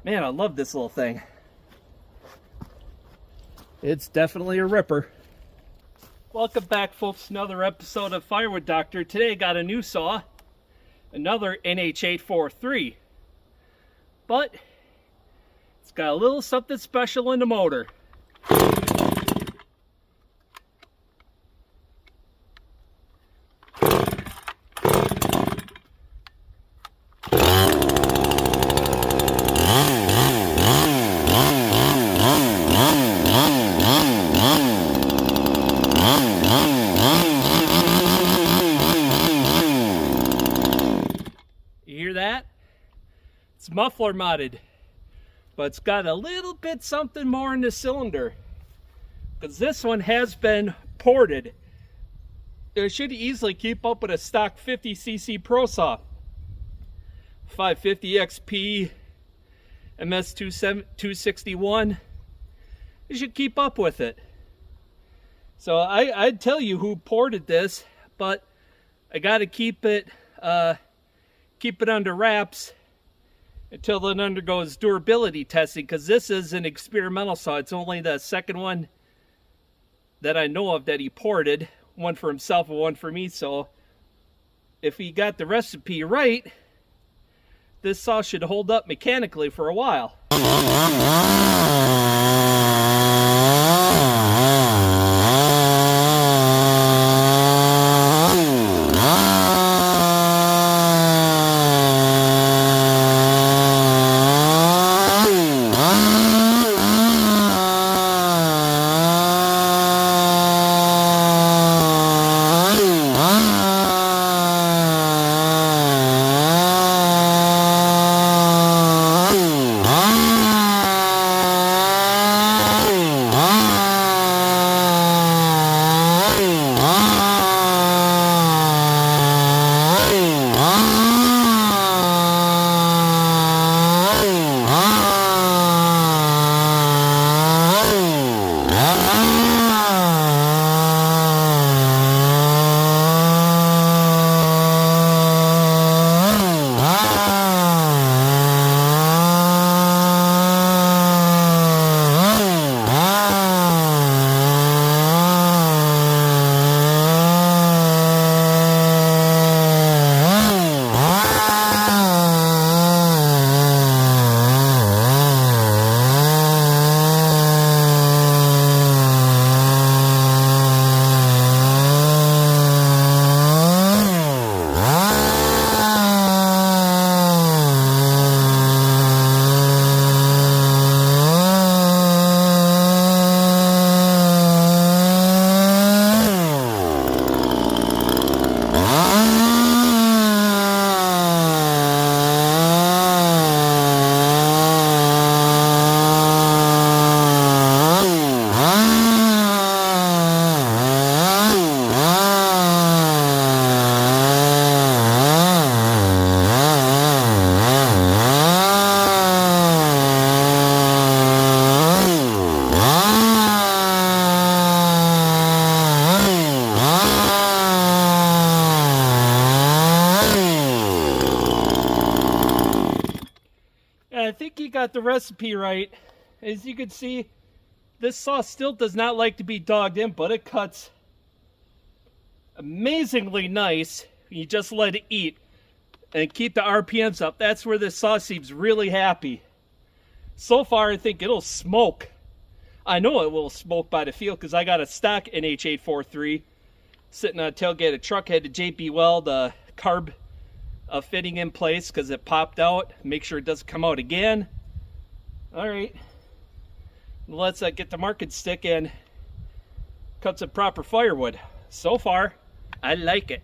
Man, I love this little thing. It's definitely a ripper. Welcome back, folks, to another episode of Firewood Doctor. Today I got a new saw, another NH843. But it's got a little something special in the motor. You hear that? It's muffler modded, but it's got a little bit something more in the cylinder, because this one has been ported. It should easily keep up with a stock 50cc Pro Saw. 550 XP, MS261. You should keep up with it. So I'd tell you who ported this, but I got to keep it under wraps until it undergoes durability testing, because this is an experimental saw. It's only the second one that I know of that he ported, one for himself and one for me. So if he got the recipe right, this saw should hold up mechanically for a while. I think he got the recipe right. As you can see, this saw still does not like to be dogged in, but it cuts amazingly nice. You just let it eat and keep the RPMs up. That's where this saw seems really happy. So far, I think it'll smoke. I know it will smoke by the feel, because I got a stock NH843 sitting on a tailgate of a truck. Had to JB weld the carb fitting in place because it popped out. Make sure it doesn't come out again. All right, let's get the market stick and cut some proper firewood. So far, I like it.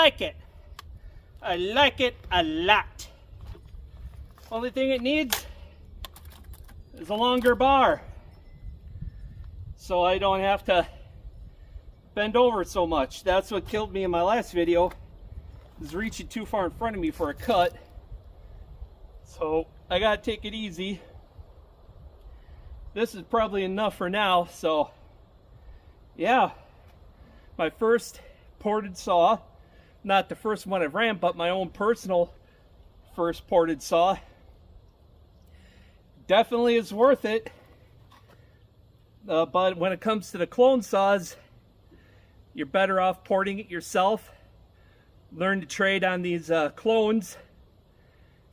like it. I like it a lot. Only thing it needs is a longer bar, so I don't have to bend over so much. That's what killed me in my last video, is reaching too far in front of me for a cut. So I gotta take it easy. This is probably enough for now. So yeah, my first ported saw, not the first one I've ran, but my own personal first ported saw. Definitely is worth it. But when it comes to the clone saws, you're better off porting it yourself. Learn to trade on these clones,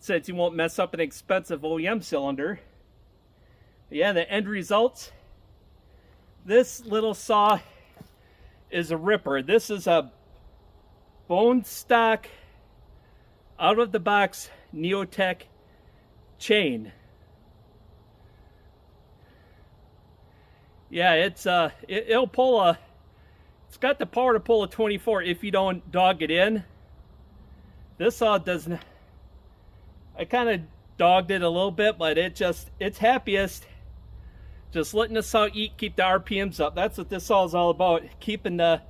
since you won't mess up an expensive OEM cylinder. But yeah, the end results. This little saw is a ripper. This is a bone stock, out of the box Neo-Tec chain. Yeah, it'll pull a, it's got the power to pull a 24 if you don't dog it in. This saw doesn't. I kind of dogged it a little bit, but it's happiest just letting the saw eat, keep the RPMs up. That's what this saw is all about, keeping the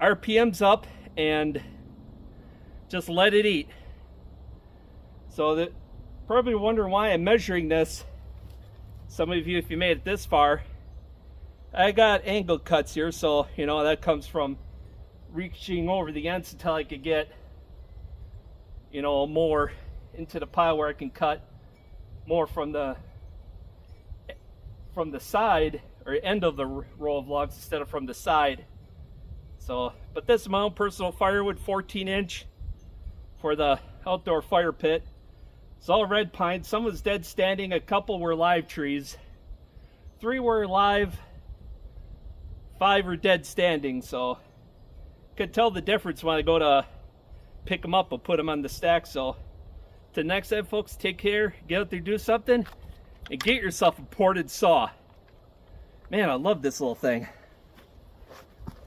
RPMs up and just let it eat. So that, probably wondering why I'm measuring this. Some of you, if you made it this far, I got angle cuts here, so you know that comes from reaching over the ends until I could get, you know, more into the pile where I can cut more from the side or end of the row of logs instead of from the side. So, but this is my own personal firewood, 14-inch for the outdoor fire pit. It's all red pine. Some was dead standing, a couple were live trees, 3 were live, 5 are dead standing. So could tell the difference when I go to pick them up and put them on the stack. So till next time, folks, take care, get out there, do something, and get yourself a ported saw. Man, I love this little thing.